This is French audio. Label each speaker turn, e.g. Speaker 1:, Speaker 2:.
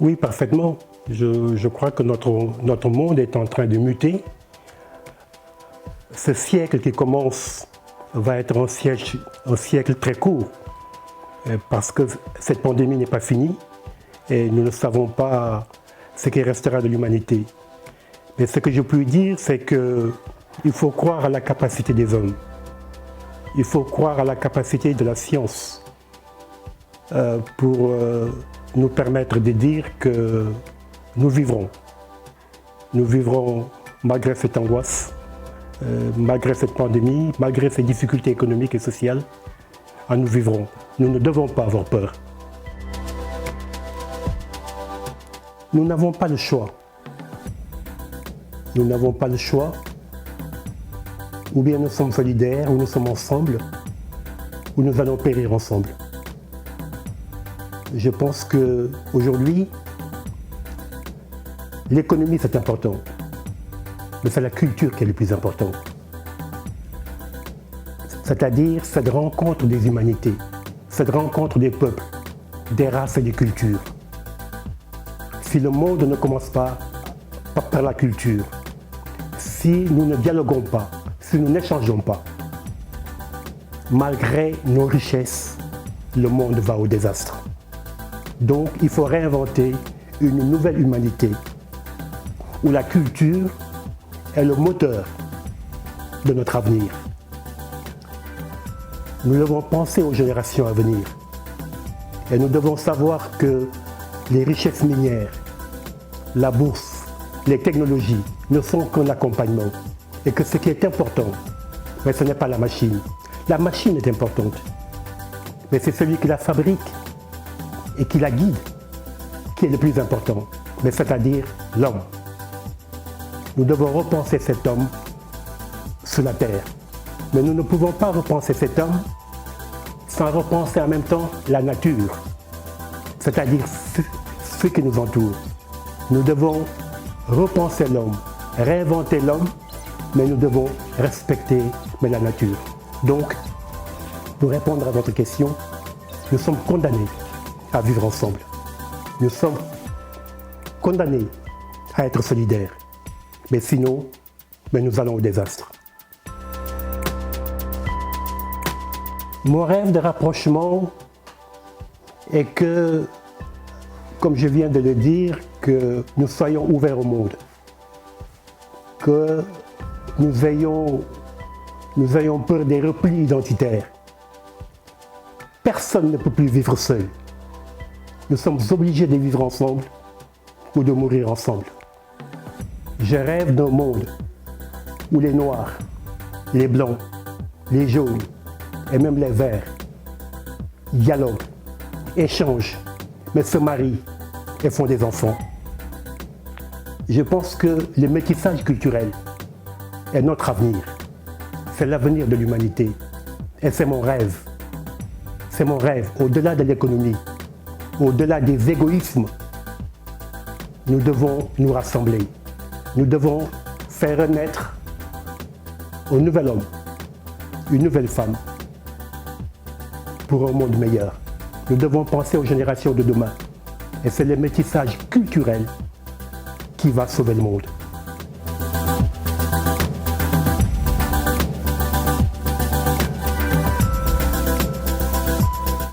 Speaker 1: Oui, parfaitement. Je crois que notre monde est en train de muter. Ce siècle qui commence va être un siècle très court parce que cette pandémie n'est pas finie et nous ne savons pas ce qui restera de l'humanité. Mais ce que je peux dire, c'est qu'il faut croire à la capacité des hommes. Il faut croire à la capacité de la science pour nous permettre de dire que nous vivrons. Nous vivrons malgré cette angoisse, malgré cette pandémie, malgré ces difficultés économiques et sociales. Nous vivrons. Nous ne devons pas avoir peur. Nous n'avons pas le choix. Nous n'avons pas le choix. Ou bien nous sommes solidaires, ou nous sommes ensemble, ou nous allons périr ensemble. Je pense qu'aujourd'hui, l'économie c'est important, mais c'est la culture qui est le plus important. C'est-à-dire cette rencontre des humanités, cette rencontre des peuples, des races et des cultures. Si le monde ne commence pas par la culture, si nous ne dialoguons pas, si nous n'échangeons pas, malgré nos richesses, le monde va au désastre. Donc il faut réinventer une nouvelle humanité où la culture est le moteur de notre avenir. Nous devons penser aux générations à venir et nous devons savoir que les richesses minières, la bourse, les technologies ne sont qu'un accompagnement et que ce qui est important, mais ce n'est pas la machine. La machine est importante, mais c'est celui qui la fabrique et qui la guide qui est le plus important, mais c'est-à-dire l'homme. Nous devons repenser cet homme sur la terre. Mais nous ne pouvons pas repenser cet homme sans repenser en même temps la nature, c'est-à-dire ce qui nous entoure. Nous devons repenser l'homme, réinventer l'homme, mais nous devons respecter la nature. Donc, pour répondre à votre question, nous sommes condamnés à vivre ensemble. Nous sommes condamnés à être solidaires. Mais sinon, nous allons au désastre. Mon rêve de rapprochement est que, comme je viens de le dire, que nous soyons ouverts au monde. Que nous ayons peur des replis identitaires. Personne ne peut plus vivre seul. Nous sommes obligés de vivre ensemble ou de mourir ensemble. Je rêve d'un monde où les noirs, les blancs, les jaunes et même les verts dialoguent, échangent, mais se marient et font des enfants. Je pense que le métissage culturel est notre avenir. C'est l'avenir de l'humanité. Et c'est mon rêve. C'est mon rêve, au-delà de l'économie, au-delà des égoïsmes. Nous devons nous rassembler. Nous devons faire renaître un nouvel homme, une nouvelle femme, pour un monde meilleur. Nous devons penser aux générations de demain. Et c'est le métissage culturel qui va sauver le monde.